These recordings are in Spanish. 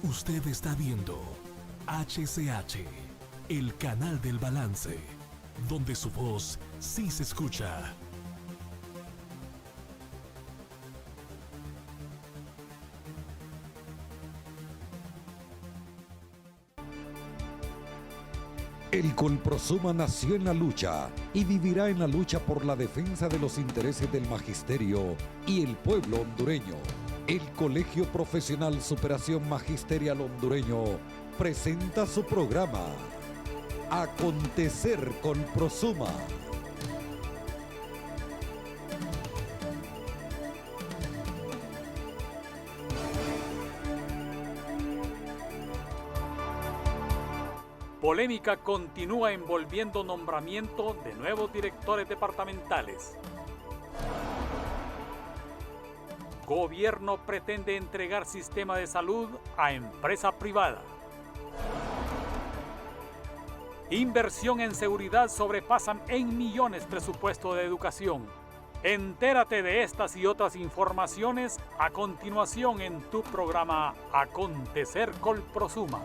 Usted está viendo HCH, el canal del balance, donde su voz sí se escucha. El Colprosuma nació en la lucha y vivirá en la lucha por la defensa de los intereses del magisterio y el pueblo hondureño. El Colegio Profesional Superación Magisterial Hondureño presenta su programa Acontecer Colprosuma. Polémica continúa envolviendo nombramiento de nuevos directores departamentales. Gobierno pretende entregar sistema de salud a empresa privada. Inversión en seguridad sobrepasan en millones presupuesto de educación. Entérate de estas y otras informaciones a continuación en tu programa Acontecer Colprosuma.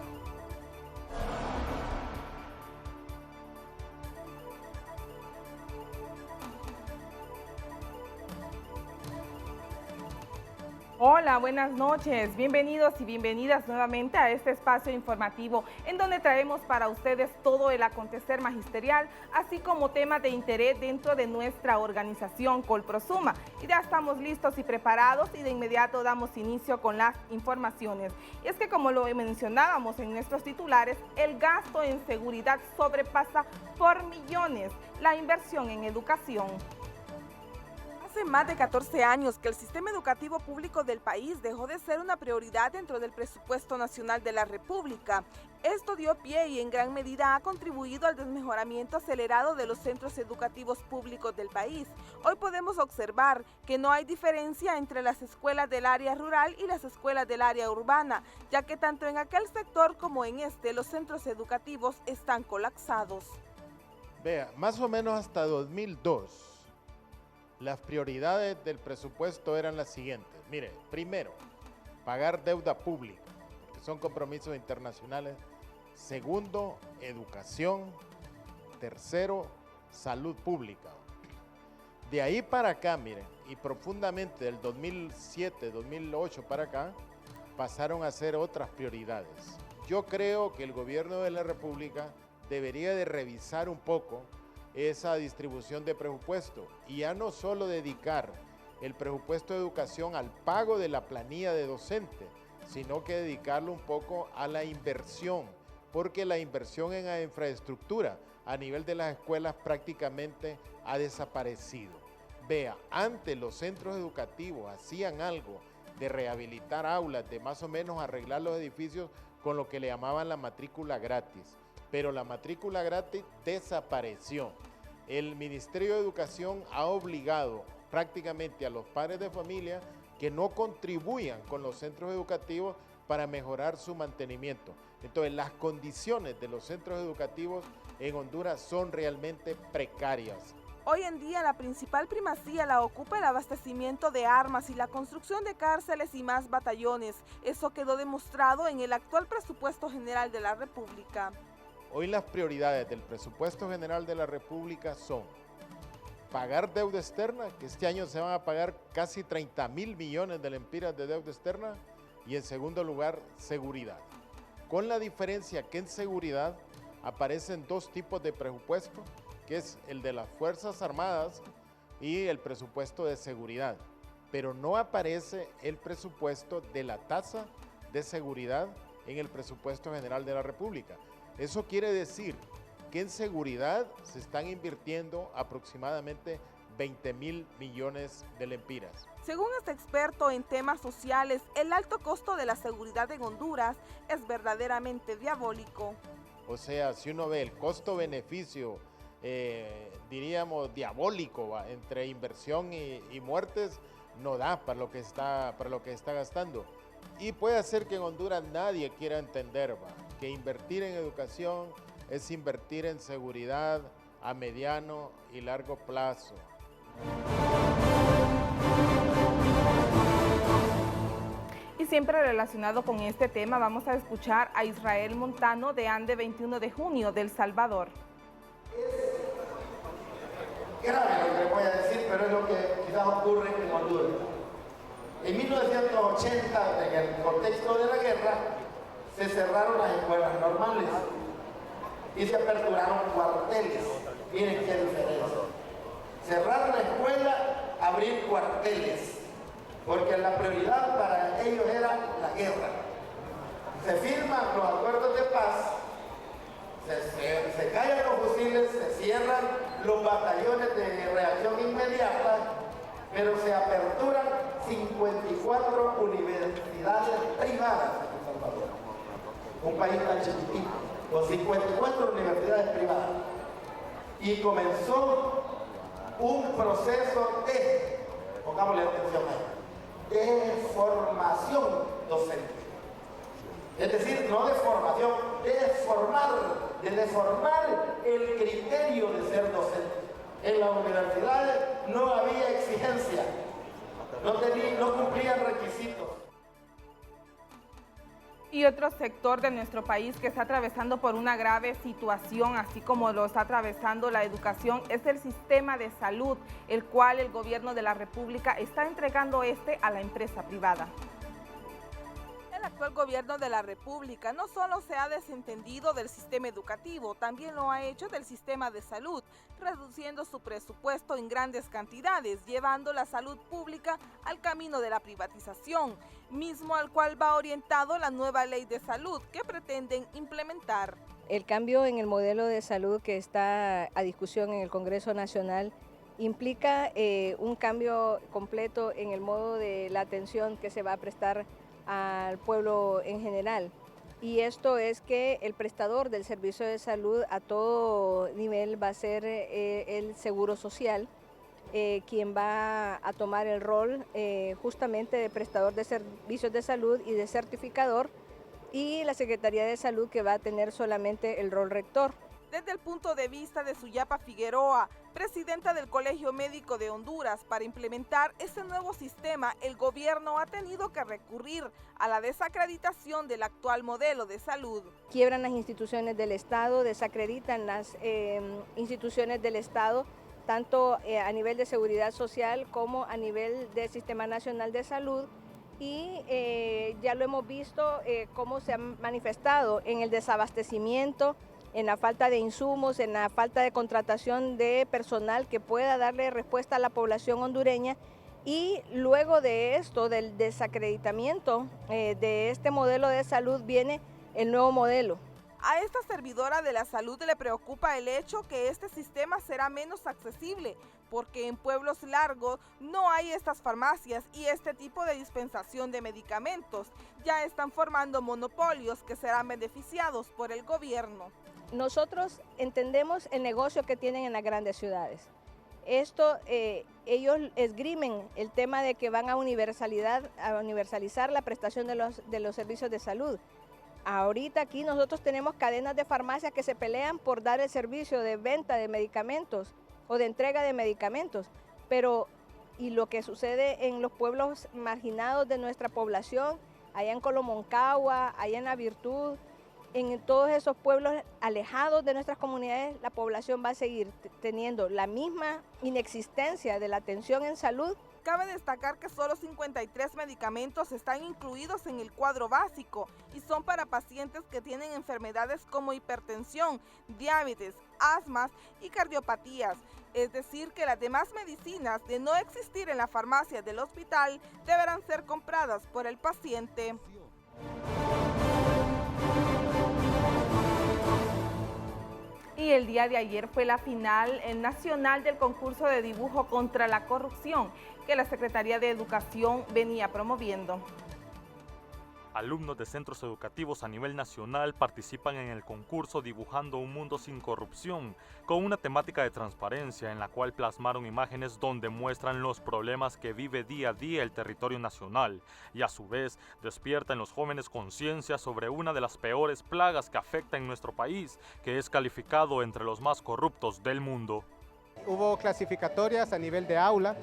Hola, buenas noches, bienvenidos y bienvenidas nuevamente a este espacio informativo en donde traemos para ustedes todo el acontecer magisterial, así como temas de interés dentro de nuestra organización Colprosuma. Y ya estamos listos y preparados y de inmediato damos inicio con las informaciones. Y es que como lo mencionábamos en nuestros titulares, el gasto en seguridad sobrepasa por millones la inversión en educación. Hace más de 14 años que el sistema educativo público del país dejó de ser una prioridad dentro del presupuesto nacional de la República. Esto dio pie y en gran medida ha contribuido al desmejoramiento acelerado de los centros educativos públicos del país. Hoy podemos observar que no hay diferencia entre las escuelas del área rural y las escuelas del área urbana, ya que tanto en aquel sector como en este los centros educativos están colapsados. Vea, más o menos hasta 2002. Las prioridades del presupuesto eran las siguientes. Mire, primero, pagar deuda pública, que son compromisos internacionales. Segundo, educación. Tercero, salud pública. De ahí para acá, miren, y profundamente del 2007, 2008 para acá, pasaron a ser otras prioridades. Yo creo que el gobierno de la República debería de revisar un poco esa distribución de presupuesto y ya no solo dedicar el presupuesto de educación al pago de la planilla de docentes, sino que dedicarlo un poco a la inversión, porque la inversión en la infraestructura a nivel de las escuelas prácticamente ha desaparecido. Vea, antes los centros educativos hacían algo de rehabilitar aulas, de más o menos arreglar los edificios con lo que le llamaban la matrícula gratis. Pero la matrícula gratis desapareció. El Ministerio de Educación ha obligado prácticamente a los padres de familia que no contribuyan con los centros educativos para mejorar su mantenimiento. Entonces, las condiciones de los centros educativos en Honduras son realmente precarias. Hoy en día la principal primacía la ocupa el abastecimiento de armas y la construcción de cárceles y más batallones. Eso quedó demostrado en el actual presupuesto general de la República. Hoy las prioridades del presupuesto general de la República son pagar deuda externa, que este año se van a pagar casi 30.000 millones de lempiras de deuda externa, y en segundo lugar, seguridad. Con la diferencia que en seguridad aparecen dos tipos de presupuesto, que es el de las Fuerzas Armadas y el presupuesto de seguridad, pero no aparece el presupuesto de la tasa de seguridad en el presupuesto general de la República. Eso quiere decir que en seguridad se están invirtiendo aproximadamente 20.000 millones de lempiras. Según este experto en temas sociales, el alto costo de la seguridad en Honduras es verdaderamente diabólico. O sea, si uno ve el costo-beneficio, diríamos diabólico, ¿va?, entre inversión y muertes, no da para lo que está gastando. Y puede ser que en Honduras nadie quiera entender, ¿va?, que invertir en educación es invertir en seguridad a mediano y largo plazo. siempre relacionado con este tema, vamos a escuchar a Israel Montano de Ande 21 de junio del Salvador. Es grave lo que voy a decir, pero es lo que quizás ocurre en Honduras. En 1980, en el contexto de la guerra, se cerraron las escuelas normales y se aperturaron cuarteles. Miren qué diferencia. Cerrar la escuela, abrir cuarteles, porque la prioridad para ellos era la guerra. Se firman los acuerdos de paz, se callan los fusiles, se cierran los batallones de reacción inmediata, pero se aperturan 54 universidades privadas en El Salvador. Un país tan chiquitito, con 54 universidades privadas. Y comenzó un proceso de, pongámosle atención ahí, de formación docente. Es decir, no de formación, de deformar el criterio de ser docente. En las universidades no había exigencia, no cumplían requisitos. Y otro sector de nuestro país que está atravesando por una grave situación, así como lo está atravesando la educación, es el sistema de salud, el cual el gobierno de la República está entregando a la empresa privada. El actual gobierno de la República no solo se ha desentendido del sistema educativo, también lo ha hecho del sistema de salud, reduciendo su presupuesto en grandes cantidades, llevando la salud pública al camino de la privatización, mismo al cual va orientado la nueva ley de salud que pretenden implementar. El cambio en el modelo de salud que está a discusión en el Congreso Nacional implica un cambio completo en el modo de la atención que se va a prestar al pueblo en general. Y esto es que el prestador del servicio de salud a todo nivel va a ser el Seguro Social, quien va a tomar el rol justamente de prestador de servicios de salud y de certificador, y la Secretaría de Salud, que va a tener solamente el rol rector. Desde el punto de vista de Suyapa Figueroa, presidenta del Colegio Médico de Honduras, para implementar ese nuevo sistema, el gobierno ha tenido que recurrir a la desacreditación del actual modelo de salud. Quiebran las instituciones del Estado, desacreditan las instituciones del Estado, tanto a nivel de seguridad social como a nivel del Sistema Nacional de Salud, y ya lo hemos visto cómo se ha manifestado en el desabastecimiento, en la falta de insumos, en la falta de contratación de personal que pueda darle respuesta a la población hondureña. Y luego de esto, del desacreditamiento de este modelo de salud, viene el nuevo modelo. A esta servidora de la salud le preocupa el hecho que este sistema será menos accesible, porque en pueblos largos no hay estas farmacias y este tipo de dispensación de medicamentos. Ya están formando monopolios que serán beneficiados por el gobierno. Nosotros entendemos el negocio que tienen en las grandes ciudades. Esto, ellos esgrimen el tema de que van a universalizar la prestación de los servicios de salud. Ahorita aquí nosotros tenemos cadenas de farmacias que se pelean por dar el servicio de venta de medicamentos o de entrega de medicamentos, pero y lo que sucede en los pueblos marginados de nuestra población, allá en Colomoncagua, allá en La Virtud, en todos esos pueblos alejados de nuestras comunidades, la población va a seguir teniendo la misma inexistencia de la atención en salud. Cabe destacar que solo 53 medicamentos están incluidos en el cuadro básico y son para pacientes que tienen enfermedades como hipertensión, diabetes, asmas y cardiopatías. Es decir, que las demás medicinas, de no existir en la farmacia del hospital, deberán ser compradas por el paciente. Y el día de ayer fue la final nacional del concurso de dibujo contra la corrupción que la Secretaría de Educación venía promoviendo. Alumnos de centros educativos a nivel nacional participan en el concurso Dibujando un Mundo Sin Corrupción, con una temática de transparencia en la cual plasmaron imágenes donde muestran los problemas que vive día a día el territorio nacional y a su vez despierta en los jóvenes conciencia sobre una de las peores plagas que afecta en nuestro país, que es calificado entre los más corruptos del mundo. Hubo clasificatorias a nivel de aula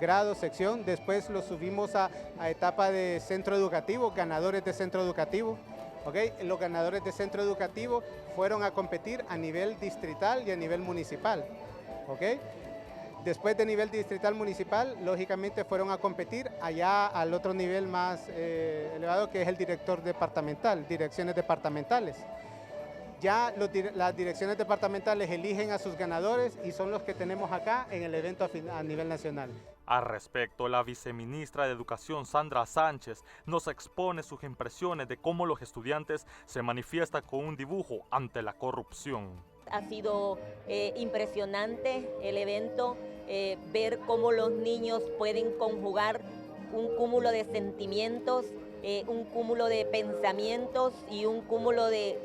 grado, sección, después los subimos a etapa de centro educativo, ganadores de centro educativo. ¿Okay? Los ganadores de centro educativo fueron a competir a nivel distrital y a nivel municipal. ¿Okay? Después de nivel distrital municipal, lógicamente fueron a competir allá al otro nivel más elevado, que es el director departamental, direcciones departamentales. Ya las direcciones departamentales eligen a sus ganadores y son los que tenemos acá en el evento a nivel nacional. Al respecto, la viceministra de Educación, Sandra Sánchez, nos expone sus impresiones de cómo los estudiantes se manifiestan con un dibujo ante la corrupción. Ha sido impresionante el evento, ver cómo los niños pueden conjugar un cúmulo de sentimientos, un cúmulo de pensamientos y un cúmulo de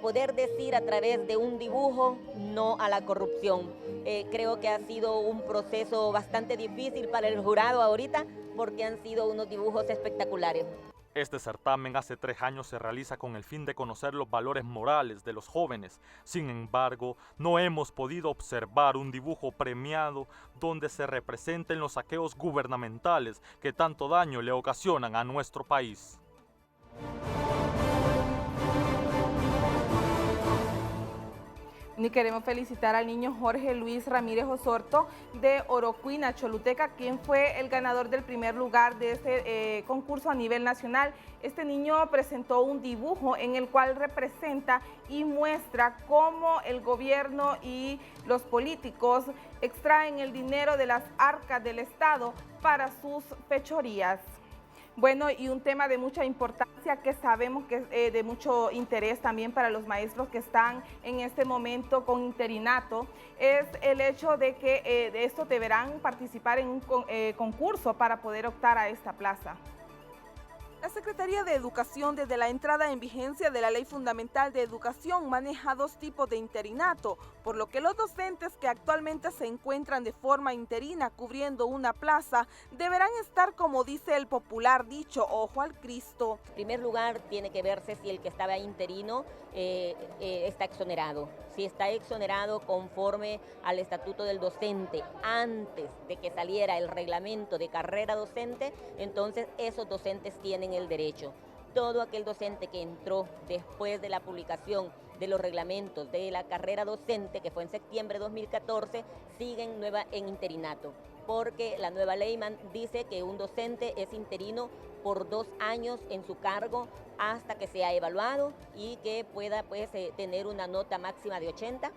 poder decir a través de un dibujo no a la corrupción. Creo que ha sido un proceso bastante difícil para el jurado ahorita porque han sido unos dibujos espectaculares. Este certamen hace 3 años se realiza con el fin de conocer los valores morales de los jóvenes. Sin embargo, no hemos podido observar un dibujo premiado donde se representen los saqueos gubernamentales que tanto daño le ocasionan a nuestro país. Y queremos felicitar al niño Jorge Luis Ramírez Osorto de Orocuina, Choluteca, quien fue el ganador del primer lugar de este concurso a nivel nacional. Este niño presentó un dibujo en el cual representa y muestra cómo el gobierno y los políticos extraen el dinero de las arcas del Estado para sus fechorías. Bueno, y un tema de mucha importancia que sabemos que es de mucho interés también para los maestros que están en este momento con interinato, es el hecho de que de esto deberán participar en un concurso para poder optar a esta plaza. La Secretaría de Educación, desde la entrada en vigencia de la Ley Fundamental de Educación, maneja 2 tipos de interinato, por lo que los docentes que actualmente se encuentran de forma interina cubriendo una plaza deberán estar, como dice el popular dicho, ojo al Cristo. En primer lugar, tiene que verse si el que estaba interino está exonerado. Si está exonerado conforme al estatuto del docente antes de que saliera el reglamento de carrera docente, entonces esos docentes tienen el derecho. Todo aquel docente que entró después de la publicación de los reglamentos de la carrera docente, que fue en septiembre de 2014, siguen en interinato, porque la nueva ley dice que un docente es interino por 2 años en su cargo hasta que sea evaluado y que pueda tener una nota máxima de 80,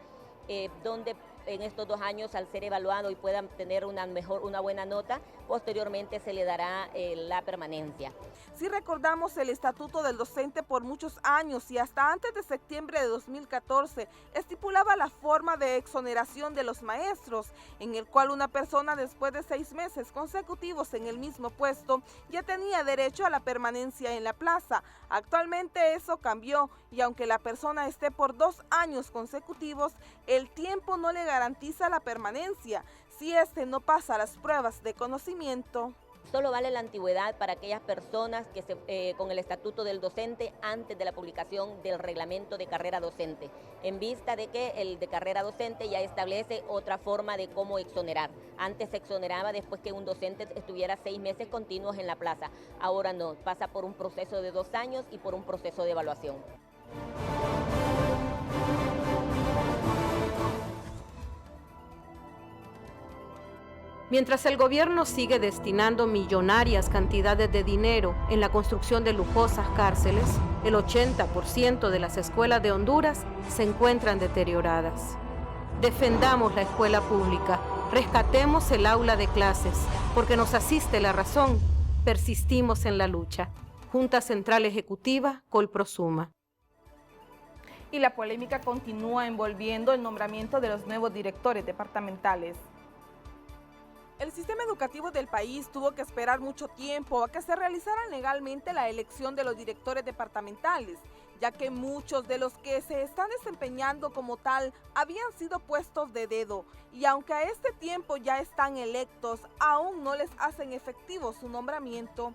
donde en estos 2 años, al ser evaluado y puedan tener una buena nota, posteriormente se le dará la permanencia. Si recordamos, el estatuto del docente por muchos años y hasta antes de septiembre de 2014 estipulaba la forma de exoneración de los maestros, en el cual una persona después de 6 meses consecutivos en el mismo puesto ya tenía derecho a la permanencia en la plaza. Actualmente eso cambió y aunque la persona esté por 2 años consecutivos, el tiempo no le garantiza la permanencia si este no pasa las pruebas de conocimiento. Solo vale la antigüedad para aquellas personas que con el estatuto del docente antes de la publicación del reglamento de carrera docente, en vista de que el de carrera docente ya establece otra forma de cómo exonerar. Antes se exoneraba después que un docente estuviera 6 meses continuos en la plaza. Ahora no, pasa por un proceso de 2 años y por un proceso de evaluación. Mientras el gobierno sigue destinando millonarias cantidades de dinero en la construcción de lujosas cárceles, el 80% de las escuelas de Honduras se encuentran deterioradas. Defendamos la escuela pública, rescatemos el aula de clases, porque nos asiste la razón, persistimos en la lucha. Junta Central Ejecutiva, Colprosuma. Y la polémica continúa envolviendo el nombramiento de los nuevos directores departamentales. El sistema educativo del país tuvo que esperar mucho tiempo a que se realizara legalmente la elección de los directores departamentales, ya que muchos de los que se están desempeñando como tal habían sido puestos de dedo, y aunque a este tiempo ya están electos, aún no les hacen efectivo su nombramiento.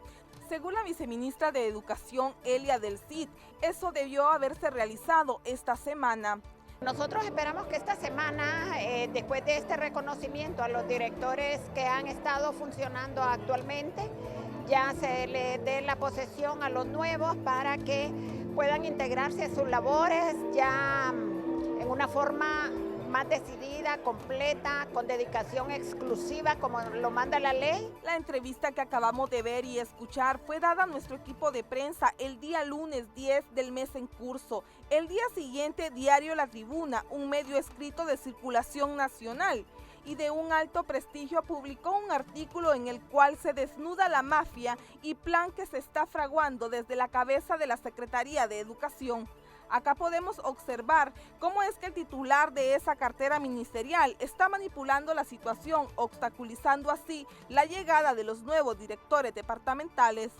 Según la viceministra de Educación, Elia del Cid, eso debió haberse realizado esta semana. Nosotros esperamos que esta semana, después de este reconocimiento a los directores que han estado funcionando actualmente, ya se le dé la posesión a los nuevos para que puedan integrarse a sus labores ya en una forma más decidida, completa, con dedicación exclusiva como lo manda la ley. La entrevista que acabamos de ver y escuchar fue dada a nuestro equipo de prensa el día lunes 10 del mes en curso. El día siguiente, Diario La Tribuna, un medio escrito de circulación nacional y de un alto prestigio, publicó un artículo en el cual se desnuda la mafia y plan que se está fraguando desde la cabeza de la Secretaría de Educación. Acá podemos observar cómo es que el titular de esa cartera ministerial está manipulando la situación, obstaculizando así la llegada de los nuevos directores departamentales.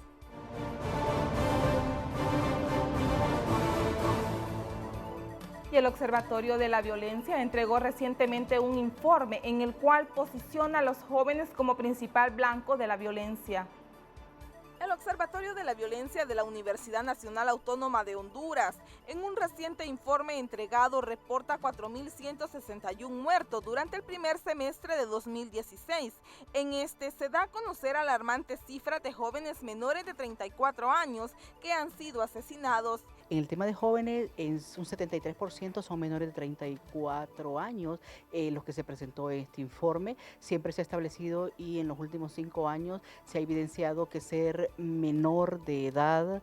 Y el Observatorio de la Violencia entregó recientemente un informe en el cual posiciona a los jóvenes como principal blanco de la violencia. El Observatorio de la Violencia de la Universidad Nacional Autónoma de Honduras, en un reciente informe entregado, reporta 4.161 muertos durante el primer semestre de 2016. En este se da a conocer alarmantes cifras de jóvenes menores de 34 años que han sido asesinados. En el tema de jóvenes, un 73% son menores de 34 años los que se presentó este informe. Siempre se ha establecido y en los últimos 5 años se ha evidenciado que ser menor de edad,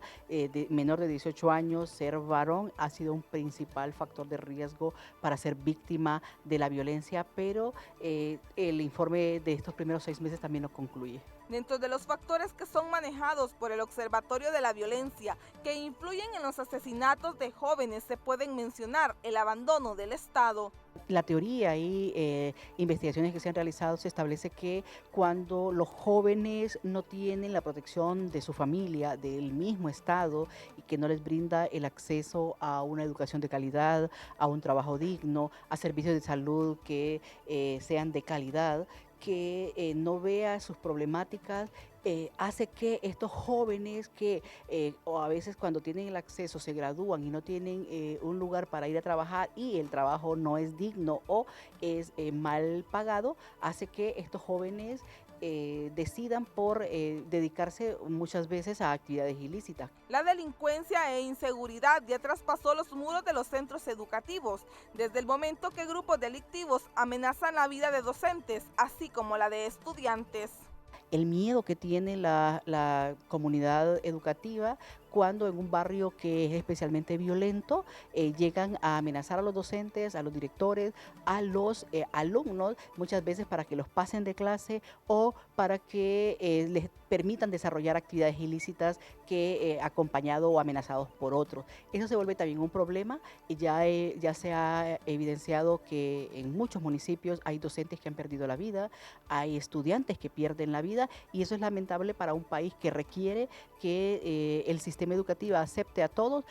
menor de 18 años, ser varón, ha sido un principal factor de riesgo para ser víctima de la violencia, pero el informe de estos primeros 6 meses también lo concluye. Dentro de los factores que son manejados por el Observatorio de la Violencia que influyen en los asesinatos de jóvenes se pueden mencionar el abandono del Estado. La teoría y investigaciones que se han realizado se establece que cuando los jóvenes no tienen la protección de su familia, del mismo Estado, y que no les brinda el acceso a una educación de calidad, a un trabajo digno, a servicios de salud que sean de calidad, que no vea sus problemáticas, hace que estos jóvenes que o a veces cuando tienen el acceso se gradúan y no tienen un lugar para ir a trabajar y el trabajo no es digno o es mal pagado, hace que estos jóvenes decidan por dedicarse muchas veces a actividades ilícitas. La delincuencia e inseguridad ya traspasó los muros de los centros educativos, desde el momento que grupos delictivos amenazan la vida de docentes, así como la de estudiantes. El miedo que tiene la comunidad educativa cuando en un barrio que es especialmente violento llegan a amenazar a los docentes, a los directores, a los alumnos, muchas veces para que los pasen de clase o para que les permitan desarrollar actividades ilícitas que acompañado o amenazados por otros. Eso se vuelve también un problema y ya se ha evidenciado que en muchos municipios hay docentes que han perdido la vida, hay estudiantes que pierden la vida y eso es lamentable para un país que requiere que el sistema educativo acepte a todos.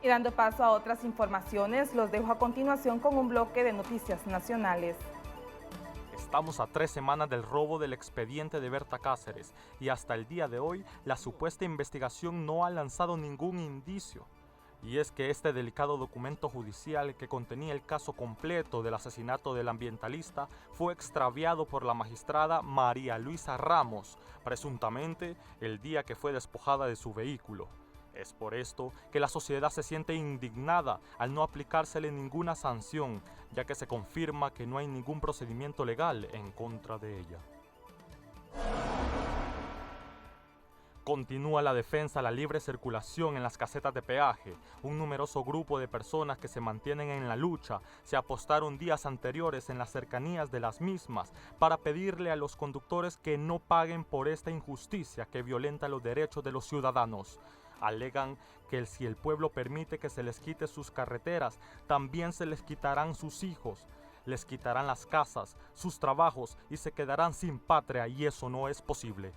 Y dando paso a otras informaciones, los dejo a continuación con un bloque de noticias nacionales. Estamos a 3 semanas del robo del expediente de Berta Cáceres y hasta el día de hoy la supuesta investigación no ha lanzado ningún indicio. Y es que este delicado documento judicial que contenía el caso completo del asesinato del ambientalista fue extraviado por la magistrada María Luisa Ramos, presuntamente el día que fue despojada de su vehículo. Es por esto que la sociedad se siente indignada al no aplicársele ninguna sanción, ya que se confirma que no hay ningún procedimiento legal en contra de ella. Continúa la defensa a la libre circulación en las casetas de peaje. Un numeroso grupo de personas que se mantienen en la lucha se apostaron días anteriores en las cercanías de las mismas para pedirle a los conductores que no paguen por esta injusticia que violenta los derechos de los ciudadanos. Alegan que si el pueblo permite que se les quite sus carreteras, también se les quitarán sus hijos, les quitarán las casas, sus trabajos y se quedarán sin patria y eso no es posible.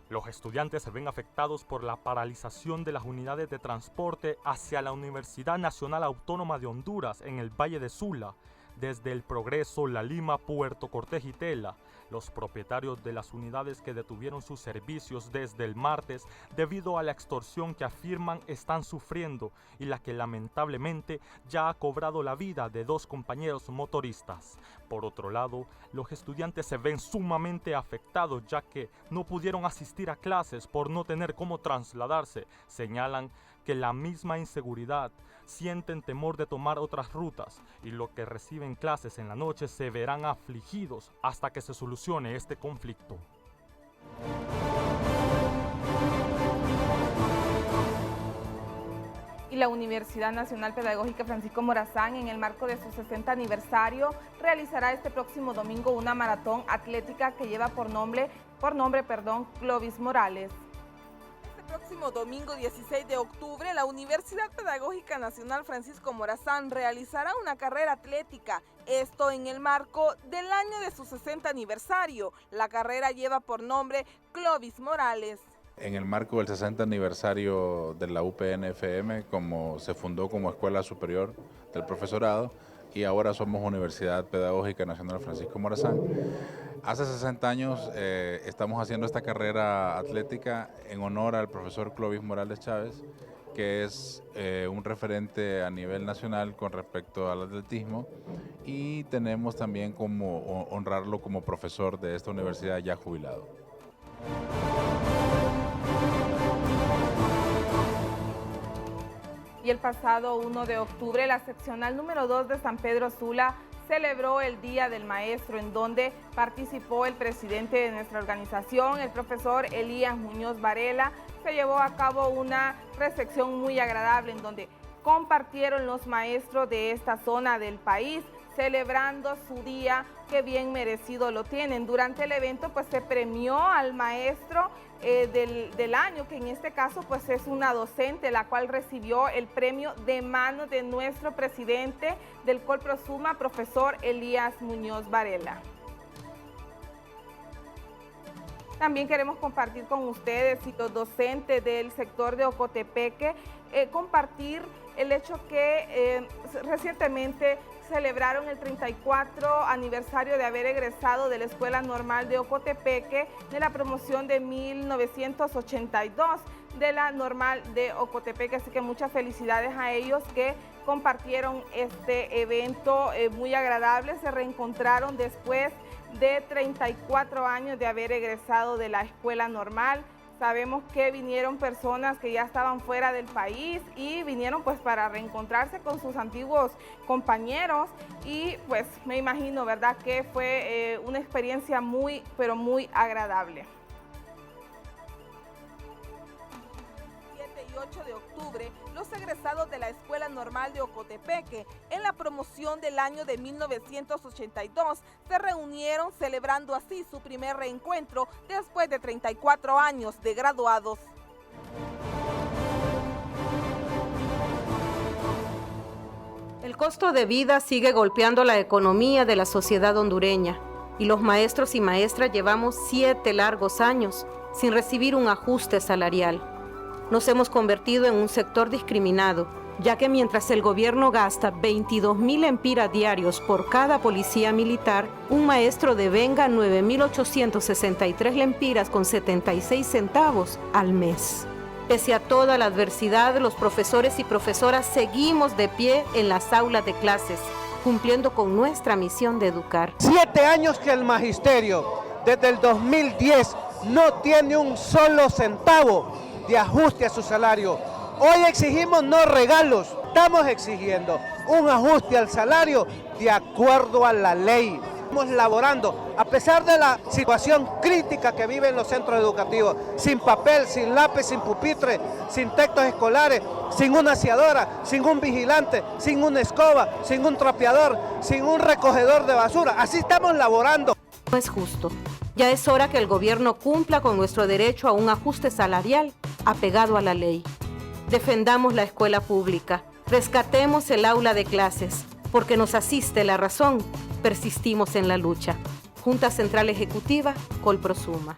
Los estudiantes se ven afectados por la paralización de las unidades de transporte hacia la Universidad Nacional Autónoma de Honduras en el Valle de Sula. desde El Progreso, La Lima, Puerto Cortés y Tela. Los propietarios de las unidades que detuvieron sus servicios desde el martes debido a la extorsión que afirman están sufriendo y la que lamentablemente ya ha cobrado la vida de 2 compañeros motoristas. Por otro lado, los estudiantes se ven sumamente afectados ya que no pudieron asistir a clases por no tener cómo trasladarse. Señalan que la misma inseguridad, sienten temor de tomar otras rutas y los que reciben clases en la noche se verán afligidos hasta que se solucione este conflicto. Y la Universidad Nacional Pedagógica Francisco Morazán, en el marco de su 60 aniversario, realizará este próximo domingo una maratón atlética que lleva por nombre, Clovis Morales. Próximo domingo 16 de octubre, la Universidad Pedagógica Nacional Francisco Morazán realizará una carrera atlética, esto en el marco del año de su 60 aniversario. La carrera lleva por nombre Clovis Morales. En el marco del 60 aniversario de la UPN-FM, como se fundó como Escuela Superior del Profesorado, y ahora somos Universidad Pedagógica Nacional Francisco Morazán. Hace 60 años estamos haciendo esta carrera atlética en honor al profesor Clovis Morales Chávez, que es un referente a nivel nacional con respecto al atletismo, y tenemos también como honrarlo como profesor de esta universidad ya jubilado. Y el pasado 1 de octubre, la seccional número 2 de San Pedro Sula celebró el Día del Maestro, en donde participó el presidente de nuestra organización, el profesor Elías Muñoz Varela. Se llevó a cabo una recepción muy agradable, en donde compartieron los maestros de esta zona del país, celebrando su día, que bien merecido lo tienen. Durante el evento pues se premió al maestro del año, que en este caso pues es una docente, la cual recibió el premio de manos de nuestro presidente del Colprosuma, profesor Elías Muñoz Varela. También queremos compartir con ustedes y los docentes del sector de Ocotepeque, compartir el hecho que recientemente celebraron el 34 aniversario de haber egresado de la Escuela Normal de Ocotepeque de la promoción de 1982 de la Normal de Ocotepeque. Así que muchas felicidades a ellos que compartieron este evento muy agradable. Se reencontraron después de 34 años de haber egresado de la Escuela Normal. Sabemos que vinieron personas que ya estaban fuera del país y vinieron pues para reencontrarse con sus antiguos compañeros, y pues me imagino, ¿verdad?, que fue una experiencia muy, pero muy agradable. 7 y 8 de octubre, los egresados de la Escuela Normal de Ocotepeque, en la promoción del año de 1982, se reunieron celebrando así su primer reencuentro después de 34 años de graduados. El costo de vida sigue golpeando la economía de la sociedad hondureña, y los maestros y maestras llevamos 7 largos años sin recibir un ajuste salarial. Nos hemos convertido en un sector discriminado, ya que mientras el gobierno gasta 22.000 lempiras diarios por cada policía militar, un maestro devenga 9.863 lempiras con 76 centavos al mes. Pese a toda la adversidad, los profesores y profesoras seguimos de pie en las aulas de clases, cumpliendo con nuestra misión de educar. 7 años que el magisterio, desde el 2010, no tiene un solo centavo de ajuste a su salario. Hoy exigimos no regalos, estamos exigiendo un ajuste al salario de acuerdo a la ley. Estamos laborando, a pesar de la situación crítica que viven los centros educativos, sin papel, sin lápiz, sin pupitre, sin textos escolares, sin una aseadora, sin un vigilante, sin una escoba, sin un trapeador, sin un recogedor de basura. Así estamos laborando. No es justo. Ya es hora que el gobierno cumpla con nuestro derecho a un ajuste salarial apegado a la ley. Defendamos la escuela pública, rescatemos el aula de clases, porque nos asiste la razón, persistimos en la lucha. Junta Central Ejecutiva, Colprosuma.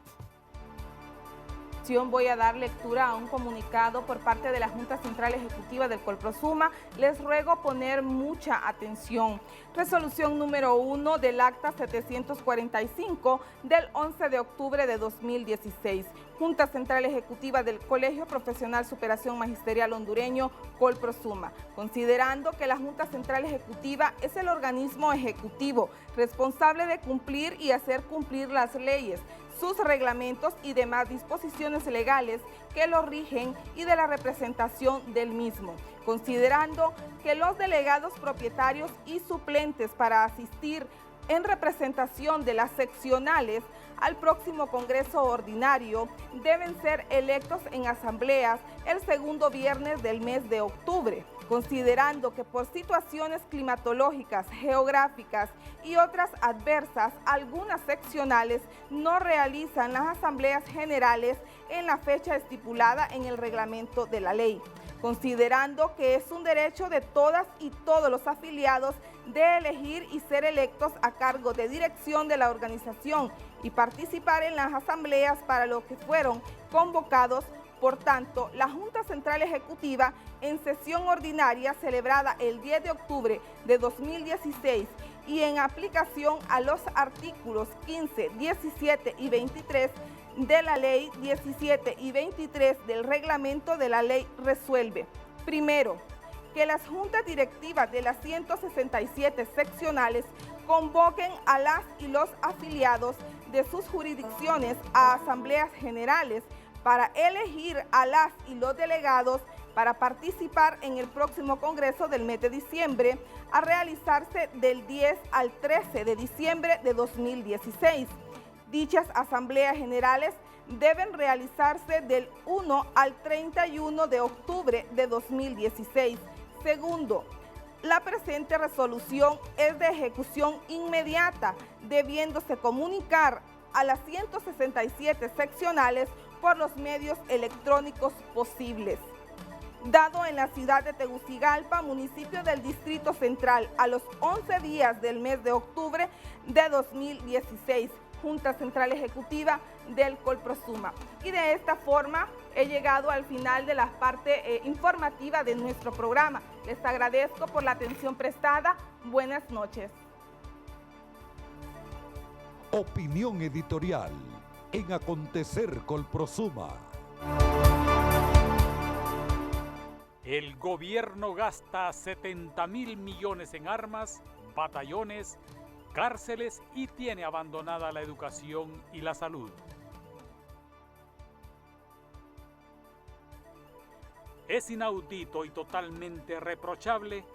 continuación voy a dar lectura a un comunicado por parte de la Junta Central Ejecutiva del Colprosuma. Les ruego poner mucha atención. Resolución número 1 del acta 745 del 11 de octubre de 2016. Junta Central Ejecutiva del Colegio Profesional Superación Magisterial Hondureño, Colprosuma. Considerando que la Junta Central Ejecutiva es el organismo ejecutivo responsable de cumplir y hacer cumplir las leyes, sus reglamentos y demás disposiciones legales que lo rigen y de la representación del mismo. Considerando que los delegados propietarios y suplentes para asistir en representación de las seccionales al próximo Congreso Ordinario deben ser electos en asambleas el segundo viernes del mes de octubre, considerando que por situaciones climatológicas, geográficas y otras adversas, algunas seccionales no realizan las asambleas generales en la fecha estipulada en el reglamento de la ley. Considerando que es un derecho de todas y todos los afiliados de elegir y ser electos a cargo de dirección de la organización y participar en las asambleas para lo que fueron convocados. Por tanto, la Junta Central Ejecutiva, en sesión ordinaria celebrada el 10 de octubre de 2016 y en aplicación a los artículos 15, 17 y 23 de la Ley 17 y 23 del reglamento de la ley, resuelve: primero, que las juntas directivas de las 167 seccionales convoquen a las y los afiliados de sus jurisdicciones a asambleas generales para elegir a las y los delegados para participar en el próximo Congreso del mes de diciembre, a realizarse del 10 al 13 de diciembre de 2016. Dichas asambleas generales deben realizarse del 1 al 31 de octubre de 2016. Segundo, la presente resolución es de ejecución inmediata, debiéndose comunicar a las 167 seccionales por los medios electrónicos posibles. Dado en la ciudad de Tegucigalpa, municipio del Distrito Central, a los 11 días del mes de octubre de 2016, Junta Central Ejecutiva del Colprosuma. Y de esta forma he llegado al final de la parte informativa de nuestro programa. Les agradezco por la atención prestada. Buenas noches. Opinión editorial en Acontecer Colprosuma. El gobierno gasta 70.000 millones en armas, batallones, cárceles y tiene abandonada la educación y la salud. Es inaudito y totalmente reprochable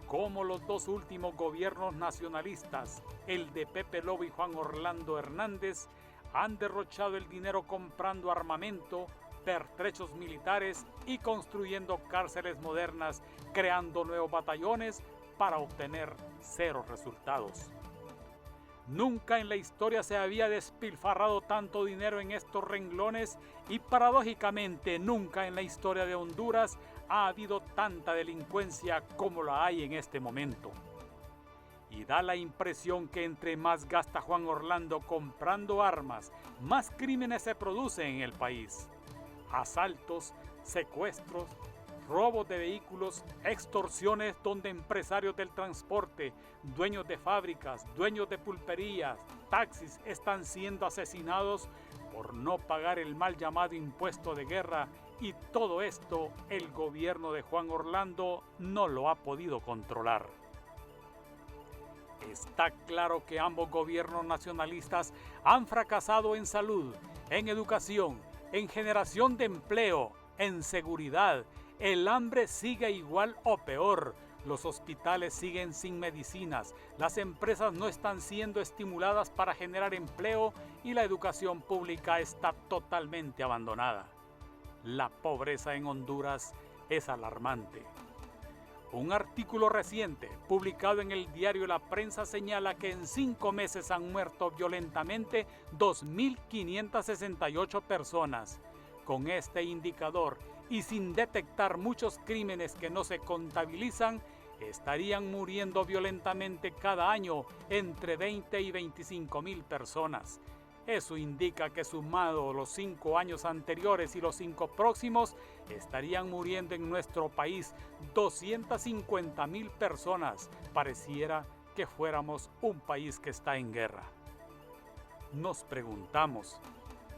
cómo los dos últimos gobiernos nacionalistas, el de Pepe Lobo y Juan Orlando Hernández, han derrochado el dinero comprando armamento, pertrechos militares y construyendo cárceles modernas, creando nuevos batallones para obtener cero resultados. Nunca en la historia se había despilfarrado tanto dinero en estos renglones y paradójicamente nunca en la historia de Honduras ha habido tanta delincuencia como la hay en este momento. Y da la impresión que entre más gasta Juan Orlando comprando armas, más crímenes se producen en el país. Asaltos, secuestros, robos de vehículos, extorsiones donde empresarios del transporte, dueños de fábricas, dueños de pulperías, taxis están siendo asesinados por no pagar el mal llamado impuesto de guerra, y todo esto el gobierno de Juan Orlando no lo ha podido controlar. Está claro que ambos gobiernos nacionalistas han fracasado en salud, en educación, en generación de empleo, en seguridad. El hambre sigue igual o peor, los hospitales siguen sin medicinas, las empresas no están siendo estimuladas para generar empleo y la educación pública está totalmente abandonada. La pobreza en Honduras es alarmante. Un artículo reciente publicado en el diario La Prensa señala que en 5 meses han muerto violentamente 2.568 personas. Con este indicador y sin detectar muchos crímenes que no se contabilizan, estarían muriendo violentamente cada año entre 20 y 25.000 personas. Eso indica que sumado los 5 años anteriores y los 5 próximos, estarían muriendo en nuestro país 250,000 personas. Pareciera que fuéramos un país que está en guerra. Nos preguntamos,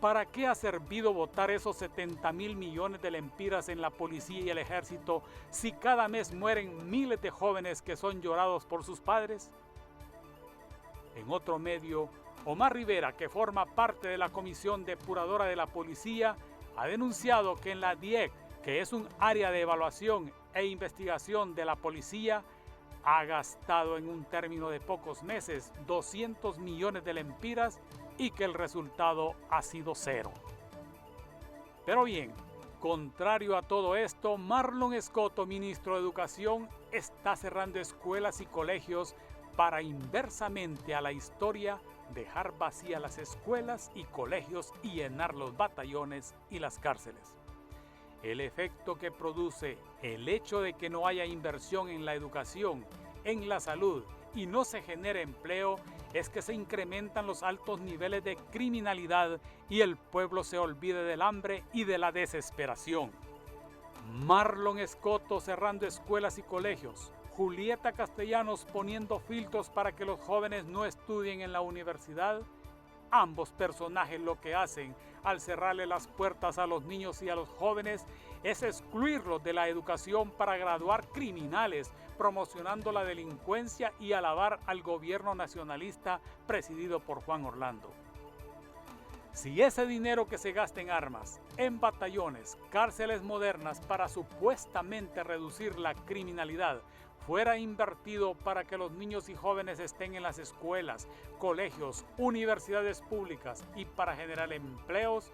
¿para qué ha servido votar esos 70,000 millones de lempiras en la policía y el ejército si cada mes mueren miles de jóvenes que son llorados por sus padres? En otro medio, Omar Rivera, que forma parte de la Comisión Depuradora de la Policía, ha denunciado que en la DIEC, que es un área de evaluación e investigación de la policía, ha gastado en un término de pocos meses 200 millones de lempiras y que el resultado ha sido cero. Pero bien, contrario a todo esto, Marlon Escoto, ministro de Educación, está cerrando escuelas y colegios para, inversamente a la historia, dejar vacías las escuelas y colegios y llenar los batallones y las cárceles. El efecto que produce el hecho de que no haya inversión en la educación, en la salud y no se genere empleo es que se incrementan los altos niveles de criminalidad y el pueblo se olvide del hambre y de la desesperación. Marlon Escoto cerrando escuelas y colegios, Julieta Castellanos poniendo filtros para que los jóvenes no estudien en la universidad. Ambos personajes lo que hacen al cerrarle las puertas a los niños y a los jóvenes es excluirlos de la educación para graduar criminales, promocionando la delincuencia y alabar al gobierno nacionalista presidido por Juan Orlando. Si ese dinero que se gasta en armas, en batallones, cárceles modernas para supuestamente reducir la criminalidad, fuera invertido para que los niños y jóvenes estén en las escuelas, colegios, universidades públicas y para generar empleos,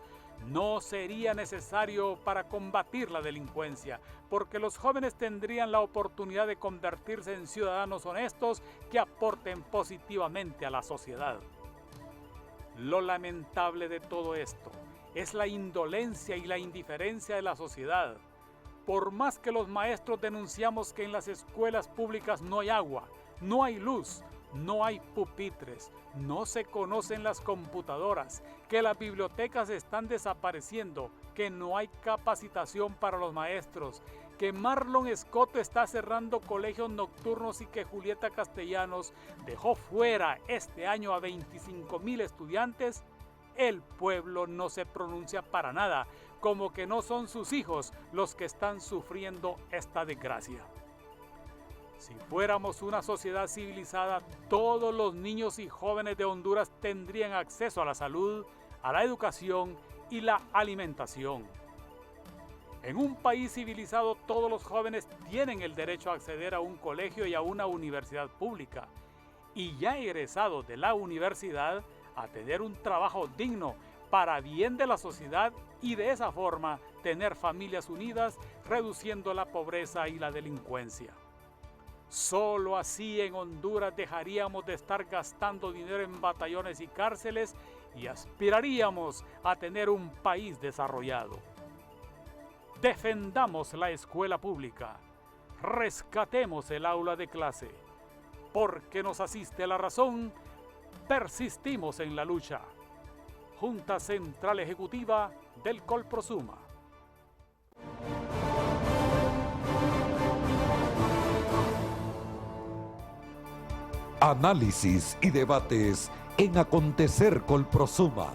no sería necesario para combatir la delincuencia, porque los jóvenes tendrían la oportunidad de convertirse en ciudadanos honestos que aporten positivamente a la sociedad. Lo lamentable de todo esto es la indolencia y la indiferencia de la sociedad. Por más que los maestros denunciamos que en las escuelas públicas no hay agua, no hay luz, no hay pupitres, no se conocen las computadoras, que las bibliotecas están desapareciendo, que no hay capacitación para los maestros, que Marlon Escoto está cerrando colegios nocturnos y que Julieta Castellanos dejó fuera este año a 25,000 estudiantes, el pueblo no se pronuncia para nada, como que no son sus hijos los que están sufriendo esta desgracia. Si fuéramos una sociedad civilizada, todos los niños y jóvenes de Honduras tendrían acceso a la salud, a la educación y la alimentación. En un país civilizado, todos los jóvenes tienen el derecho a acceder a un colegio y a una universidad pública, y ya egresados de la universidad, a tener un trabajo digno para bien de la sociedad y de esa forma tener familias unidas, reduciendo la pobreza y la delincuencia. Solo así en Honduras dejaríamos de estar gastando dinero en batallones y cárceles y aspiraríamos a tener un país desarrollado. Defendamos la escuela pública, rescatemos el aula de clase, porque nos asiste la razón, persistimos en la lucha. Junta Central Ejecutiva del Colprosuma. Análisis y debates en Acontecer Colprosuma.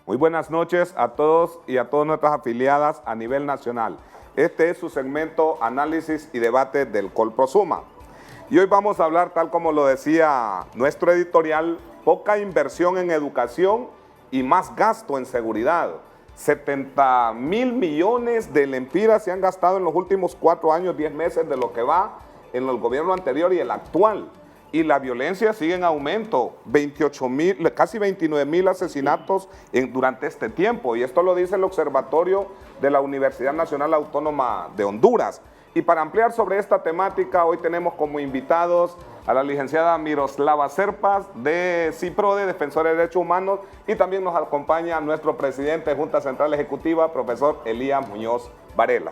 Muy buenas noches a todos y a todas nuestras afiliadas a nivel nacional. Este es su segmento Análisis y Debate del Colprosuma. Y hoy vamos a hablar, tal como lo decía nuestro editorial, poca inversión en educación y más gasto en seguridad. 70,000 millones de lempiras se han gastado en los últimos 4 años, 10 meses de lo que va en el gobierno anterior y el actual. Y la violencia sigue en aumento, 28,000, casi 29,000 asesinatos durante este tiempo. Y esto lo dice el Observatorio de la Universidad Nacional Autónoma de Honduras. Y para ampliar sobre esta temática, hoy tenemos como invitados a la licenciada Miroslava Serpas de CIPRODE, Defensora de Derechos Humanos, y también nos acompaña nuestro presidente de Junta Central Ejecutiva, profesor Elías Muñoz Varela.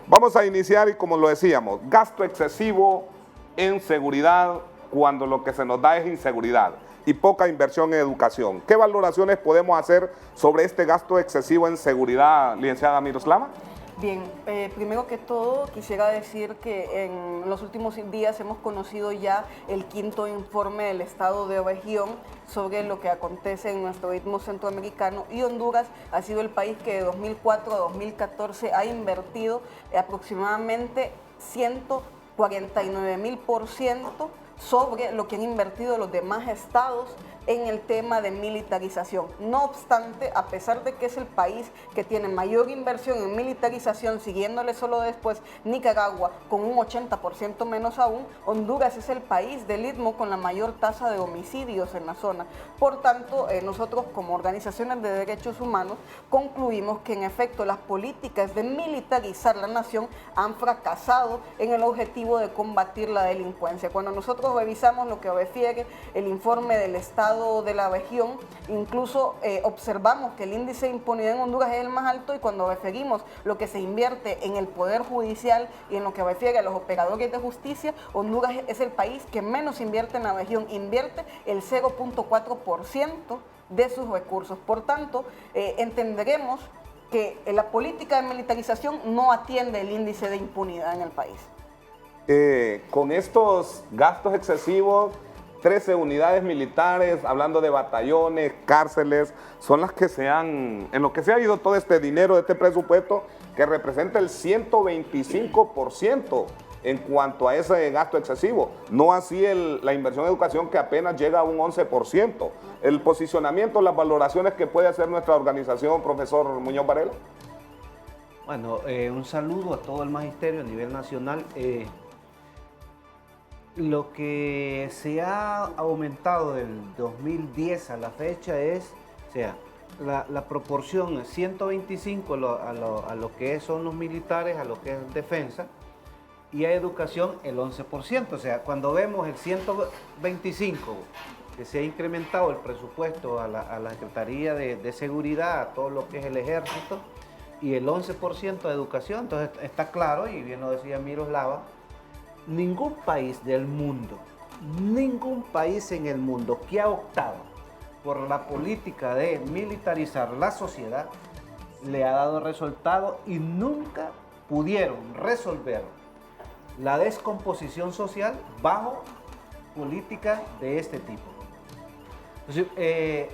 Vamos a iniciar y como lo decíamos, gasto excesivo, en seguridad cuando lo que se nos da es inseguridad y poca inversión en educación. ¿Qué valoraciones podemos hacer sobre este gasto excesivo en seguridad, licenciada Miroslava? Bien, primero que todo quisiera decir que en los últimos días hemos conocido ya el 5º informe del Estado de región sobre lo que acontece en nuestro istmo centroamericano, y Honduras ha sido el país que de 2004 a 2014 ha invertido aproximadamente 149.000% sobre lo que han invertido los demás estados en el tema de militarización. No obstante, a pesar de que es el país que tiene mayor inversión en militarización, siguiéndole solo después Nicaragua con un 80% menos aún, Honduras es el país del istmo con la mayor tasa de homicidios en la zona. Por tanto, nosotros como organizaciones de derechos humanos concluimos que en efecto las políticas de militarizar la nación han fracasado en el objetivo de combatir la delincuencia. Cuando nosotros revisamos lo que refiere el informe del Estado de la región, incluso observamos que el índice de impunidad en Honduras es el más alto, y cuando referimos lo que se invierte en el Poder Judicial y en lo que refiere a los operadores de justicia, Honduras es el país que menos invierte en la región, invierte el 0.4% de sus recursos. Por tanto, entenderemos que la política de militarización no atiende el índice de impunidad en el país. Con estos gastos excesivos, 13 unidades militares, hablando de batallones, cárceles, son las que en lo que se ha ido todo este dinero de este presupuesto, que representa el 125% en cuanto a ese gasto excesivo. No así la inversión en educación, que apenas llega a un 11%. El posicionamiento, las valoraciones que puede hacer nuestra organización, profesor Muñoz Varela. Bueno, un saludo a todo el magisterio a nivel nacional. Lo que se ha aumentado del 2010 a la fecha es, o sea, la proporción es 125 a lo que son los militares, a lo que es defensa, y a educación el 11%. O sea, cuando vemos el 125 que se ha incrementado el presupuesto a la Secretaría de Seguridad, a todo lo que es el ejército, y el 11% de educación, entonces está claro, y bien lo decía Miroslava, ningún país del mundo, ningún país en el mundo que ha optado por la política de militarizar la sociedad le ha dado resultado, y nunca pudieron resolver la descomposición social bajo políticas de este tipo. Entonces,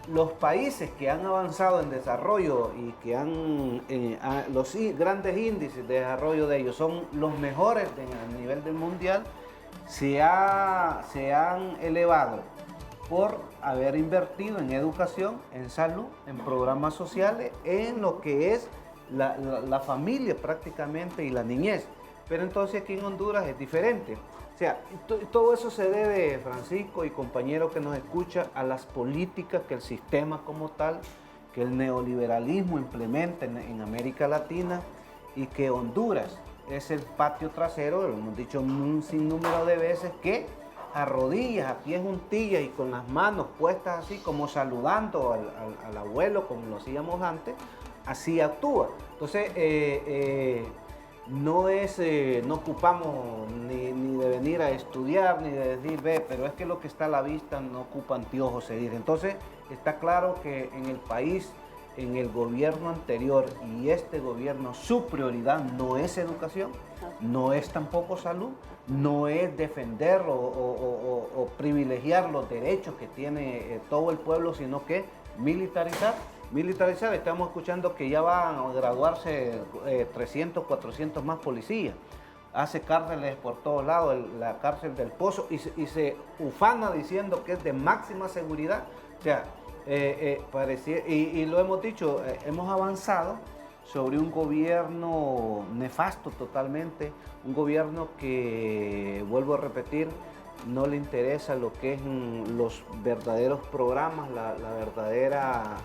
los países que han avanzado en desarrollo y que los grandes índices de desarrollo de ellos son los mejores a nivel del mundial, se han elevado por haber invertido en educación, en salud, en programas sociales, en lo que es la familia prácticamente y la niñez. Pero entonces aquí en Honduras es diferente. O sea, todo eso se debe, Francisco y compañero que nos escucha, a las políticas que el sistema como tal, que el neoliberalismo implementa en América Latina, y que Honduras es el patio trasero, lo hemos dicho un sinnúmero de veces, que a rodillas, a pies juntillas y con las manos puestas así, como saludando al abuelo, como lo hacíamos antes, así actúa. Entonces, no ocupamos ni de venir a estudiar, ni de decir, pero es que lo que está a la vista no ocupa anteojos, se dice. Entonces, está claro que en el país, en el gobierno anterior y este gobierno, su prioridad no es educación, no es tampoco salud, no es defender o privilegiar los derechos que tiene todo el pueblo, sino que militarizar. Estamos escuchando que ya van a graduarse 300, 400 más policías. Hace cárceles por todos lados, la cárcel del Pozo, y se ufana diciendo que es de máxima seguridad. O sea, y lo hemos dicho, hemos avanzado sobre un gobierno nefasto totalmente, un gobierno que, vuelvo a repetir, no le interesa lo que es los verdaderos programas, la verdadera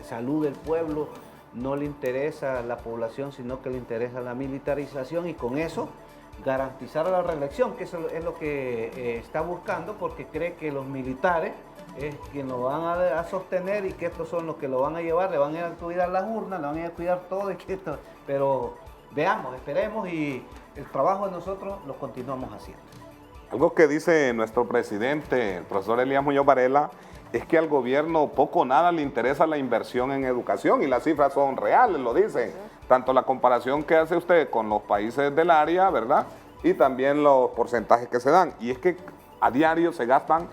salud del pueblo, no le interesa la población, sino que le interesa la militarización, y con eso garantizar la reelección, que eso es lo que está buscando, porque cree que los militares es quien lo van a sostener, y que estos son los que lo van a llevar, le van a ir a cuidar las urnas, le van a ir a cuidar todo, pero veamos, esperemos y el trabajo de nosotros lo continuamos haciendo. Algo que dice nuestro presidente, el profesor Elías Muñoz Varela, es que al gobierno poco o nada le interesa la inversión en educación y las cifras son reales, lo dicen. Tanto la comparación que hace usted con los países del área, ¿verdad? Y también los porcentajes que se dan. Y es que a diario se gastan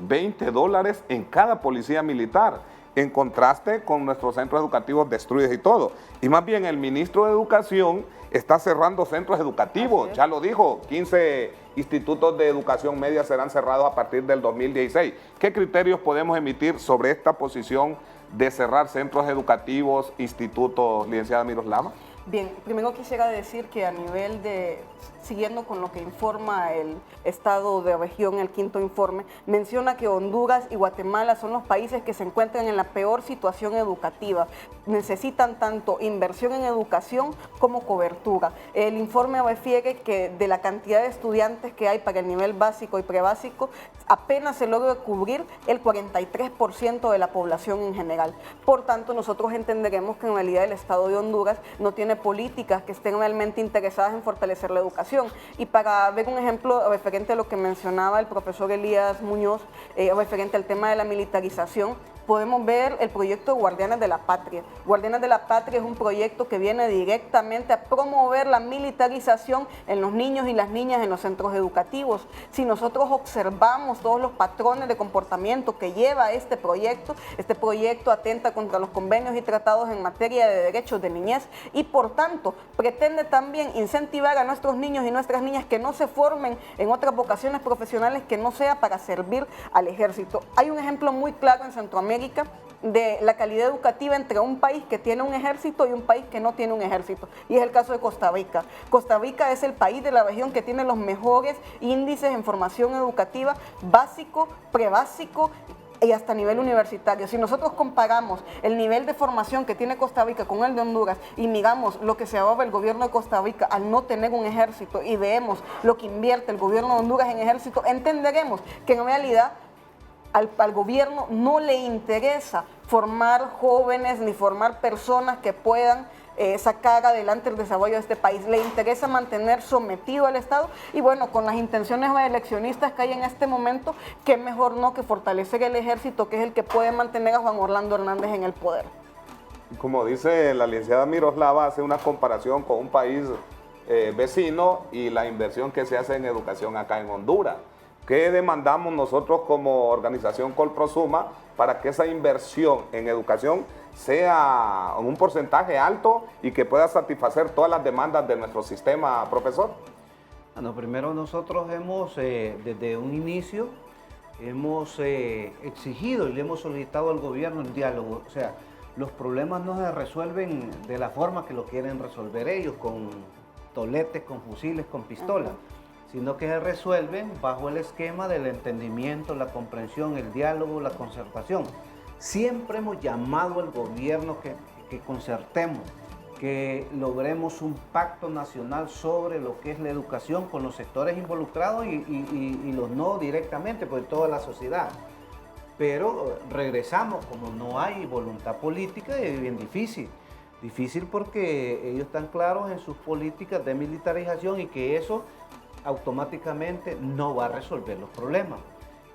$20 en cada policía militar, en contraste con nuestros centros educativos destruidos y todo. Y más bien el ministro de Educación está cerrando centros educativos, ya lo dijo, 15 institutos de educación media serán cerrados a partir del 2016. ¿Qué criterios podemos emitir sobre esta posición de cerrar centros educativos, institutos, licenciada Miroslava? Bien, primero quisiera decir que a nivel de, siguiendo con lo que informa el Estado de Región, el quinto informe, menciona que Honduras y Guatemala son los países que se encuentran en la peor situación educativa. Necesitan tanto inversión en educación como cobertura. El informe refiere que de la cantidad de estudiantes que hay para el nivel básico y prebásico, apenas se logra cubrir el 43% de la población en general. Por tanto, nosotros entenderemos que en realidad el Estado de Honduras no tiene políticas que estén realmente interesadas en fortalecer la educación. Y para ver un ejemplo referente a lo que mencionaba el profesor Elías Muñoz, referente al tema de la militarización, podemos ver el proyecto Guardianes de la Patria. Guardianes de la Patria es un proyecto que viene directamente a promover la militarización en los niños y las niñas en los centros educativos. Si nosotros observamos todos los patrones de comportamiento que lleva este proyecto atenta contra los convenios y tratados en materia de derechos de niñez y por tanto pretende también incentivar a nuestros niños y nuestras niñas que no se formen en otras vocaciones profesionales que no sea para servir al ejército. Hay un ejemplo muy claro en Centroamérica de la calidad educativa entre un país que tiene un ejército y un país que no tiene un ejército, y es el caso de Costa Rica. Costa Rica es el país de la región que tiene los mejores índices en formación educativa básico, prebásico y hasta nivel universitario. Si nosotros comparamos el nivel de formación que tiene Costa Rica con el de Honduras y miramos lo que se ahorra el gobierno de Costa Rica al no tener un ejército y vemos lo que invierte el gobierno de Honduras en ejército, entenderemos que en realidad al gobierno no le interesa formar jóvenes ni formar personas que puedan sacar adelante el desarrollo de este país. Le interesa mantener sometido al Estado y bueno, con las intenciones reeleccionistas que hay en este momento, qué mejor no que fortalecer el ejército, que es el que puede mantener a Juan Orlando Hernández en el poder. Como dice la licenciada Miroslava, hace una comparación con un país vecino y la inversión que se hace en educación acá en Honduras. ¿Qué demandamos nosotros como organización Colprosuma para que esa inversión en educación sea en un porcentaje alto y que pueda satisfacer todas las demandas de nuestro sistema, profesor? Bueno, primero nosotros hemos, desde un inicio, hemos exigido y le hemos solicitado al gobierno el diálogo. O sea, los problemas no se resuelven de la forma que lo quieren resolver ellos, con toletes, con fusiles, con pistolas. Sino que se resuelven bajo el esquema del entendimiento, la comprensión, el diálogo, la concertación. Siempre hemos llamado al gobierno que concertemos, que logremos un pacto nacional sobre lo que es la educación con los sectores involucrados y los no directamente, pues toda la sociedad. Pero regresamos, como no hay voluntad política, es bien difícil. Difícil porque ellos están claros en sus políticas de militarización y que eso automáticamente no va a resolver los problemas.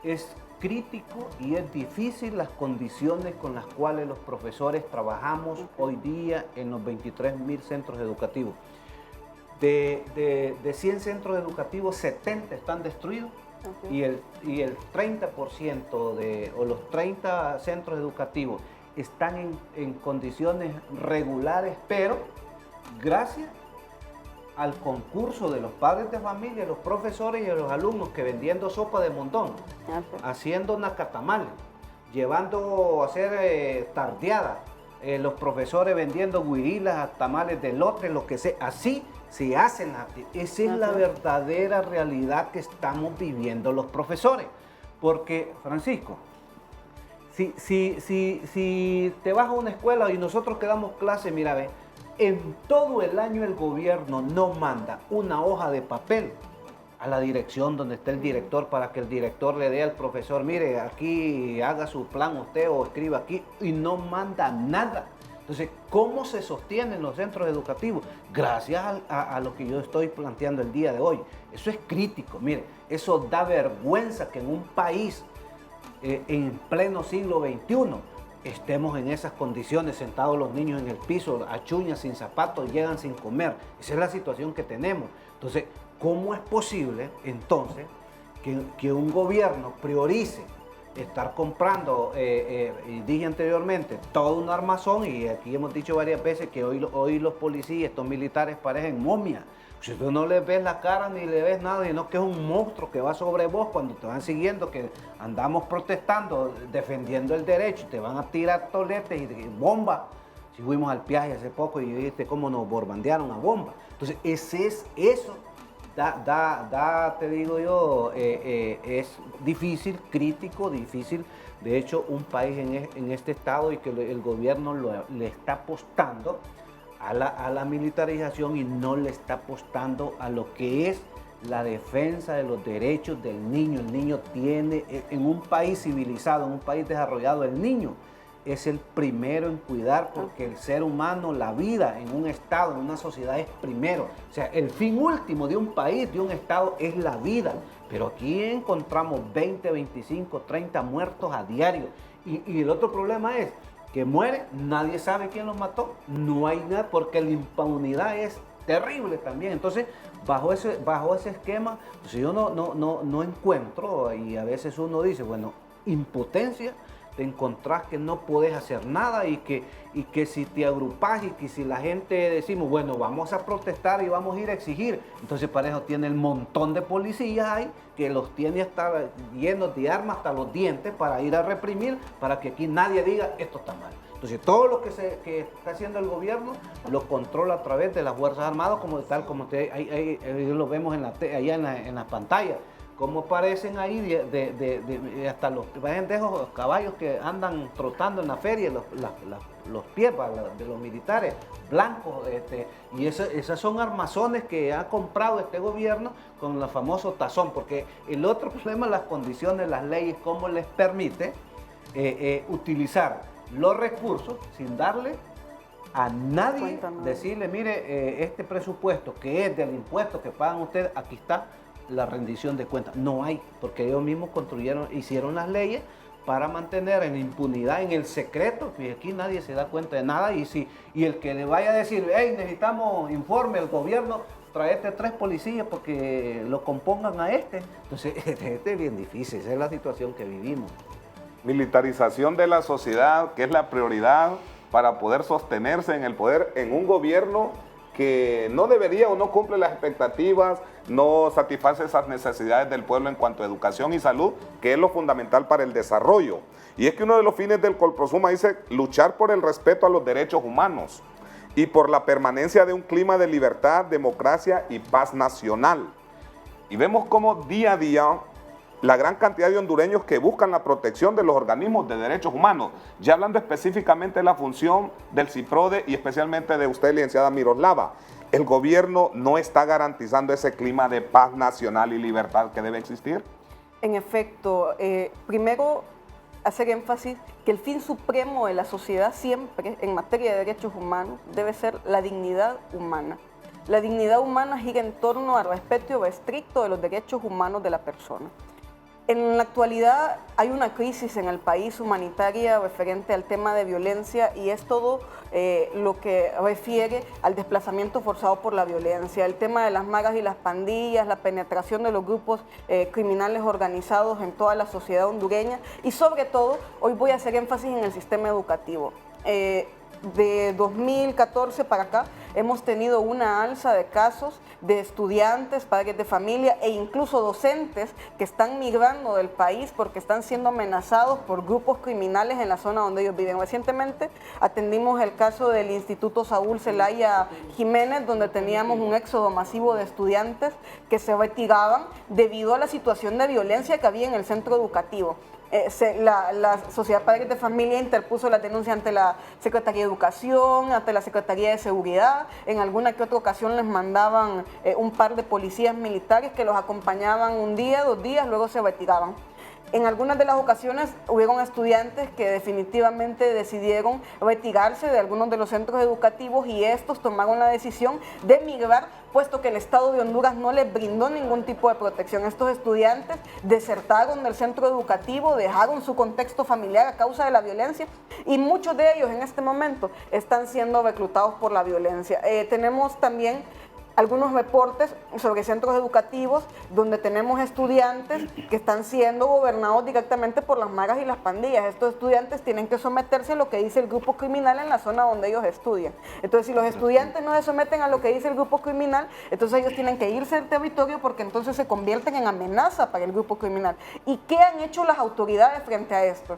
Es crítico y es difícil las condiciones con las cuales los profesores trabajamos hoy día en los 23.000 centros educativos. De 100 centros educativos, 70 están destruidos y el 30% o los 30 centros educativos están en condiciones regulares, pero gracias al concurso de los padres de familia, los profesores y los alumnos que vendiendo sopa de montón, haciendo nacatamales, llevando a hacer tardeadas, los profesores vendiendo guirilas, tamales de lote, lo que sea, así se hacen. Esa es la verdadera realidad que estamos viviendo los profesores. Porque, Francisco, si te vas a una escuela y nosotros que damos clase, mira, ve, en todo el año el gobierno no manda una hoja de papel a la dirección donde está el director para que el director le dé al profesor, mire, aquí haga su plan usted o escriba aquí, y no manda nada. Entonces, ¿cómo se sostienen los centros educativos? Gracias a lo que yo estoy planteando el día de hoy. Eso es crítico. Mire, eso da vergüenza que en un país en pleno siglo XXI estemos en esas condiciones, sentados los niños en el piso, a chuñas, sin zapatos, llegan sin comer. Esa es la situación que tenemos. Entonces, ¿cómo es posible entonces que un gobierno priorice estar comprando, y dije anteriormente, todo un armazón, y aquí hemos dicho varias veces que hoy los policías, estos militares parecen momias? Si tú no les ves la cara ni le ves nada, sino que es un monstruo que va sobre vos cuando te van siguiendo, que andamos protestando, defendiendo el derecho, y te van a tirar toletes y bombas. Si fuimos al Piaje hace poco y viste cómo nos bombardearon a bomba. Entonces, eso te digo yo, es difícil, crítico, difícil. De hecho, un país en este estado y que el gobierno le está apostando a la militarización y no le está apostando a lo que es la defensa de los derechos del niño. El niño tiene, en un país civilizado, en un país desarrollado, el niño es el primero en cuidar, porque el ser humano, la vida en un estado, en una sociedad es primero. O sea, el fin último de un país, de un estado, es la vida. Pero aquí encontramos 20, 25, 30 muertos a diario. Y el otro problema es que muere, nadie sabe quién los mató, no hay nada, porque la impunidad es terrible también. Entonces, bajo ese esquema, pues yo no encuentro, y a veces uno dice, bueno, impotencia, te encontrás que no podés hacer nada y que si te agrupás y que si la gente decimos, bueno, vamos a protestar y vamos a ir a exigir, entonces para eso tiene el montón de policías ahí que los tiene hasta llenos de armas hasta los dientes para ir a reprimir, para que aquí nadie diga esto está mal. Entonces todo lo que está haciendo el gobierno lo controla a través de las Fuerzas Armadas, como ahí lo vemos allá en la pantalla. Como aparecen ahí hasta los pendejos caballos que andan trotando en la feria, los pies de los militares blancos, y esas son armazones que ha comprado este gobierno con el famoso tazón, porque el otro problema es las condiciones, las leyes, cómo les permite utilizar los recursos sin darle a nadie, decirle, mire, este presupuesto que es del impuesto que pagan ustedes, aquí está la rendición de cuentas. No hay, porque ellos mismos hicieron las leyes para mantener en impunidad, en el secreto, y aquí nadie se da cuenta de nada, y el que le vaya a decir, hey, necesitamos informe al gobierno, traete 3 policías porque lo compongan a este. Entonces, este es bien difícil, esa es la situación que vivimos. Militarización de la sociedad, que es la prioridad para poder sostenerse en el poder en un gobierno que no debería o no cumple las expectativas, no satisface esas necesidades del pueblo en cuanto a educación y salud, que es lo fundamental para el desarrollo. Y es que uno de los fines del Colprosuma dice luchar por el respeto a los derechos humanos y por la permanencia de un clima de libertad, democracia y paz nacional. Y vemos cómo día a día la gran cantidad de hondureños que buscan la protección de los organismos de derechos humanos, ya hablando específicamente de la función del CIPRODE y especialmente de usted, licenciada Miroslava, ¿el gobierno no está garantizando ese clima de paz nacional y libertad que debe existir? En efecto, primero hacer énfasis que el fin supremo de la sociedad siempre en materia de derechos humanos debe ser la dignidad humana. La dignidad humana gira en torno al respeto estricto de los derechos humanos de la persona. En la actualidad hay una crisis en el país humanitaria referente al tema de violencia y es todo lo que refiere al desplazamiento forzado por la violencia, el tema de las maras y las pandillas, la penetración de los grupos criminales organizados en toda la sociedad hondureña y sobre todo, hoy voy a hacer énfasis en el sistema educativo. De 2014 para acá hemos tenido una alza de casos de estudiantes, padres de familia e incluso docentes que están migrando del país porque están siendo amenazados por grupos criminales en la zona donde ellos viven. Recientemente atendimos el caso del Instituto Saúl Zelaya Jiménez, donde teníamos un éxodo masivo de estudiantes que se retiraban debido a la situación de violencia que había en el centro educativo. La Sociedad Padres de Familia interpuso la denuncia ante la Secretaría de Educación, ante la Secretaría de Seguridad. En alguna que otra ocasión les mandaban un par de policías militares que los acompañaban un día, 2 días, luego se retiraban. En algunas de las ocasiones hubieron estudiantes que definitivamente decidieron retirarse de algunos de los centros educativos y estos tomaron la decisión de migrar, puesto que el Estado de Honduras no les brindó ningún tipo de protección. Estos estudiantes desertaron del centro educativo, dejaron su contexto familiar a causa de la violencia y muchos de ellos en este momento están siendo reclutados por la violencia. Tenemos también algunos reportes sobre centros educativos donde tenemos estudiantes que están siendo gobernados directamente por las maras y las pandillas. Estos estudiantes tienen que someterse a lo que dice el grupo criminal en la zona donde ellos estudian. Entonces, si los estudiantes no se someten a lo que dice el grupo criminal, entonces ellos tienen que irse del territorio porque entonces se convierten en amenaza para el grupo criminal. ¿Y qué han hecho las autoridades frente a esto?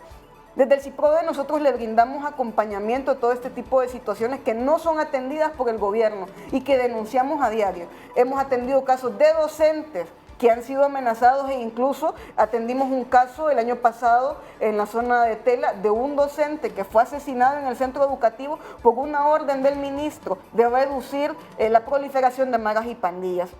Desde el CIPRODE nosotros le brindamos acompañamiento a todo este tipo de situaciones que no son atendidas por el gobierno y que denunciamos a diario. Hemos atendido casos de docentes que han sido amenazados e incluso atendimos un caso el año pasado en la zona de Tela de un docente que fue asesinado en el centro educativo por una orden del ministro de reducir la proliferación de maras y pandillas.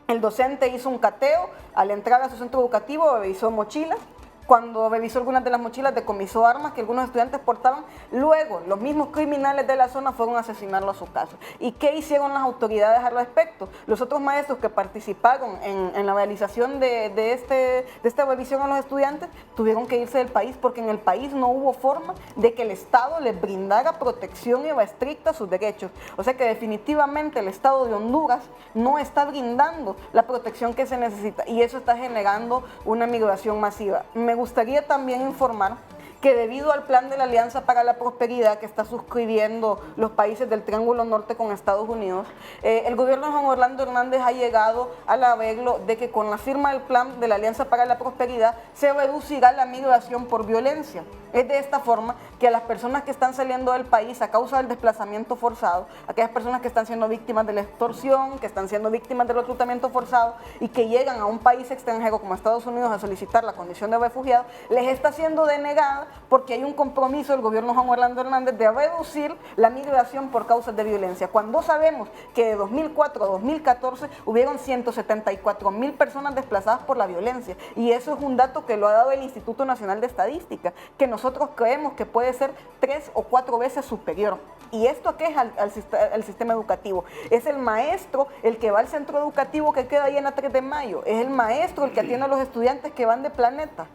El docente hizo un cateo al entrar a su centro educativo, revisó mochilas. Cuando revisó algunas de las mochilas, decomisó armas que algunos estudiantes portaban. Luego, los mismos criminales de la zona fueron a asesinarlo a su casa. ¿Y qué hicieron las autoridades al respecto? Los otros maestros que participaron en la realización de esta revisión a los estudiantes tuvieron que irse del país porque en el país no hubo forma de que el Estado les brindara protección y restricta sus derechos. O sea que definitivamente el Estado de Honduras no está brindando la protección que se necesita y eso está generando una migración masiva. Me gustaría también informar que debido al plan de la Alianza para la Prosperidad que está suscribiendo los países del Triángulo Norte con Estados Unidos, el gobierno de Juan Orlando Hernández ha llegado al arreglo de que con la firma del plan de la Alianza para la Prosperidad se reducirá la migración por violencia. Es de esta forma que a las personas que están saliendo del país a causa del desplazamiento forzado, aquellas personas que están siendo víctimas de la extorsión, que están siendo víctimas del reclutamiento forzado y que llegan a un país extranjero como Estados Unidos a solicitar la condición de refugiado, les está siendo denegada porque hay un compromiso del gobierno Juan Orlando Hernández de reducir la migración por causas de violencia. Cuando sabemos que de 2004 a 2014 hubieron 174,000 personas desplazadas por la violencia y eso es un dato que lo ha dado el Instituto Nacional de Estadística, que nosotros creemos que puede ser 3 o 4 veces superior. ¿Y esto qué es al sistema educativo? Es el maestro el que va al centro educativo que queda ahí en la 3 de Mayo, es el maestro el que atiende a los estudiantes que van de Planeta.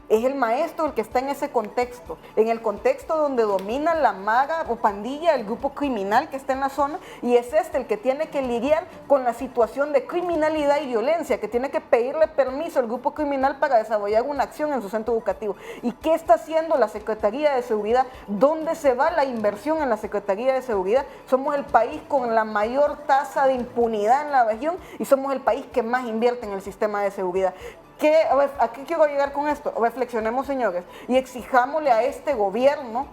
Es el maestro el que está en ese contexto, en el contexto donde domina la maga o pandilla, el grupo criminal que está en la zona, y es el que tiene que lidiar con la situación de criminalidad y violencia, que tiene que pedirle permiso al grupo criminal para desarrollar una acción en su centro educativo. ¿Y qué está haciendo la Secretaría de Seguridad? ¿Dónde se va la inversión en la Secretaría de Seguridad? Somos el país con la mayor tasa de impunidad en la región y somos el país que más invierte en el sistema de seguridad. ¿A qué quiero llegar con esto? Reflexionemos, señores, y exijámosle a este gobierno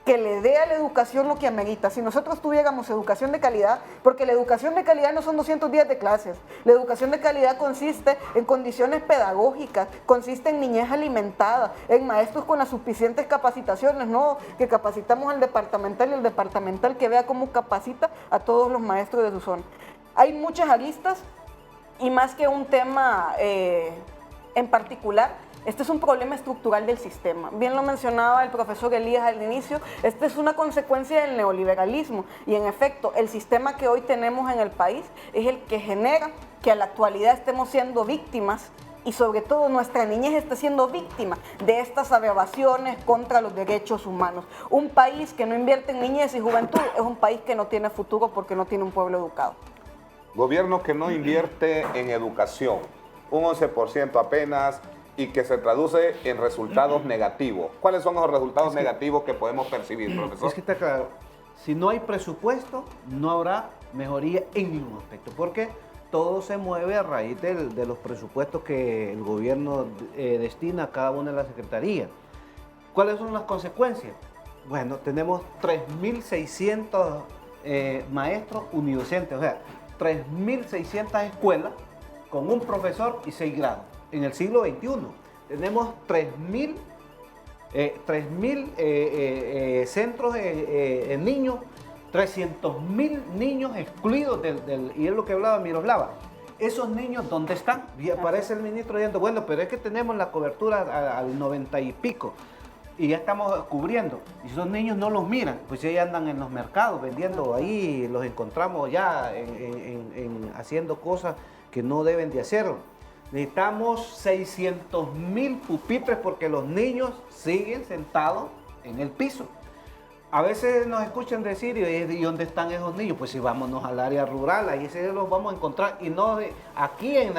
que le dé a la educación lo que amerita. Si nosotros tuviéramos educación de calidad, porque la educación de calidad no son 200 días de clases, la educación de calidad consiste en condiciones pedagógicas, consiste en niñez alimentada, en maestros con las suficientes capacitaciones, no que capacitamos al departamental y el departamental que vea cómo capacita a todos los maestros de su zona. Hay muchas aristas y más que un tema en particular, este es un problema estructural del sistema. Bien lo mencionaba el profesor Elías al inicio, esta es una consecuencia del neoliberalismo y en efecto el sistema que hoy tenemos en el país es el que genera que a la actualidad estemos siendo víctimas y sobre todo nuestra niñez está siendo víctima de estas aberraciones contra los derechos humanos. Un país que no invierte en niñez y juventud es un país que no tiene futuro porque no tiene un pueblo educado. Gobierno que no invierte en educación, un 11% apenas, y que se traduce en resultados negativos. ¿Cuáles son los resultados negativos que podemos percibir, profesor? Es que está claro, si no hay presupuesto, no habrá mejoría en ningún aspecto, porque todo se mueve a raíz de los presupuestos que el gobierno destina a cada una de las secretarías. ¿Cuáles son las consecuencias? Bueno, tenemos 3.600 maestros unidocentes, o sea, 3.600 escuelas con un profesor y 6 grados. En el siglo XXI tenemos 3.000 centros de niños, 300.000 niños excluidos y es lo que hablaba Miroslava. ¿Esos niños dónde están? Y aparece el ministro diciendo, bueno, pero es que tenemos la cobertura al 90 y pico y ya estamos cubriendo. Y esos niños no los miran, pues ya andan en los mercados vendiendo ahí, los encontramos ya haciendo cosas que no deben de hacerlo. Necesitamos 600,000 pupitres porque los niños siguen sentados en el piso. A veces nos escuchan decir, ¿y dónde están esos niños? Pues si vámonos al área rural, ahí sí los vamos a encontrar. Y no aquí en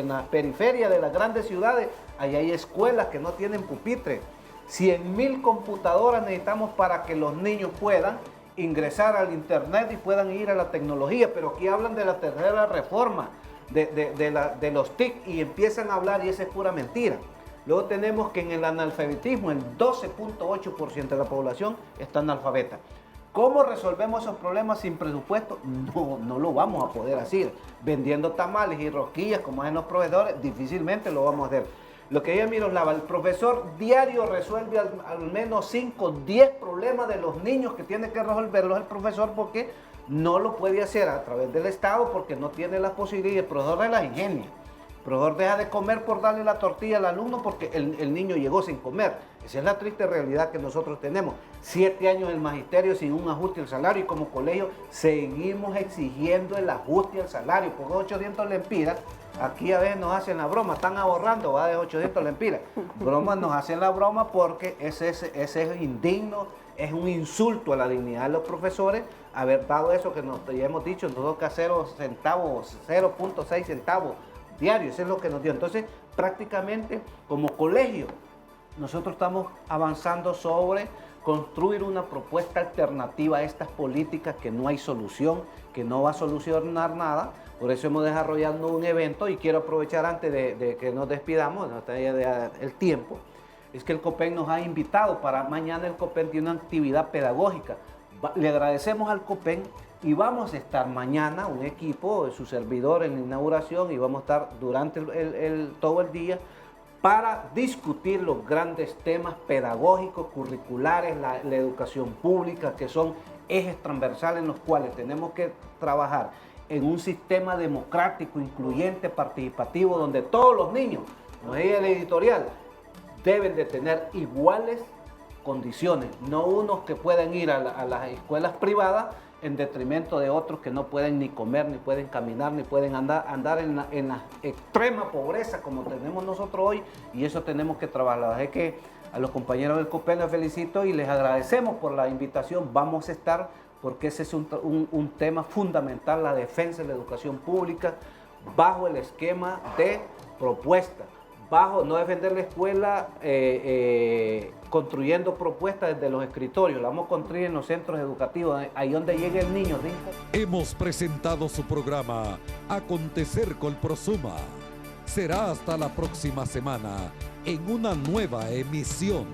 la periferia de las grandes ciudades, ahí hay escuelas que no tienen pupitre. 100,000 computadoras necesitamos para que los niños puedan ingresar al internet y puedan ir a la tecnología. Pero aquí hablan de la tercera reforma, de los TIC, y empiezan a hablar y esa es pura mentira. Luego tenemos que en el analfabetismo el 12.8% de la población está analfabeta. ¿Cómo resolvemos esos problemas sin presupuesto? No lo vamos a poder hacer. Vendiendo tamales y rosquillas como hacen los proveedores, difícilmente lo vamos a hacer. Lo que ella Miroslava, el profesor diario resuelve al menos 5 o 10 problemas de los niños que tiene que resolverlos el profesor porque no lo puede hacer a través del Estado porque no tiene las posibilidades. El profesor de las ingenia. El profesor deja de comer por darle la tortilla al alumno porque el niño llegó sin comer. Esa es la triste realidad que nosotros tenemos. 7 años en el magisterio sin un ajuste al salario y como colegio seguimos exigiendo el ajuste al salario. Por 800 lempiras, aquí a veces nos hacen la broma, están ahorrando, va de 800 lempiras. Bromas nos hacen la broma porque ese es indigno, es un insulto a la dignidad de los profesores haber dado eso que ya hemos dicho, en todo caso 0.6 centavos diarios, eso es lo que nos dio. Entonces, prácticamente como colegio, nosotros estamos avanzando sobre construir una propuesta alternativa a estas políticas que no hay solución, que no va a solucionar nada. Por eso hemos desarrollado un evento y quiero aprovechar antes de que nos despidamos, el tiempo, es que el COPEN nos ha invitado para mañana. El COPEN tiene una actividad pedagógica. Le agradecemos al COPEN y vamos a estar mañana, un equipo de su servidor en la inauguración y vamos a estar durante todo el día para discutir los grandes temas pedagógicos, curriculares, la educación pública, que son ejes transversales en los cuales tenemos que trabajar en un sistema democrático, incluyente, participativo, donde todos los niños, no es el editorial, deben de tener iguales condiciones, no unos que pueden ir a las escuelas privadas en detrimento de otros que no pueden ni comer, ni pueden caminar, ni pueden andar en la extrema pobreza como tenemos nosotros hoy, y eso tenemos que trabajar. Es que a los compañeros del COPEN les felicito y les agradecemos por la invitación. Vamos a estar, porque ese es un tema fundamental, la defensa de la educación pública, bajo el esquema de propuesta. No defender la escuela construyendo propuestas desde los escritorios, la vamos a construir en los centros educativos, ahí donde llegue el niño. Hemos presentado su programa Acontecer Colprosuma. Será hasta la próxima semana en una nueva emisión.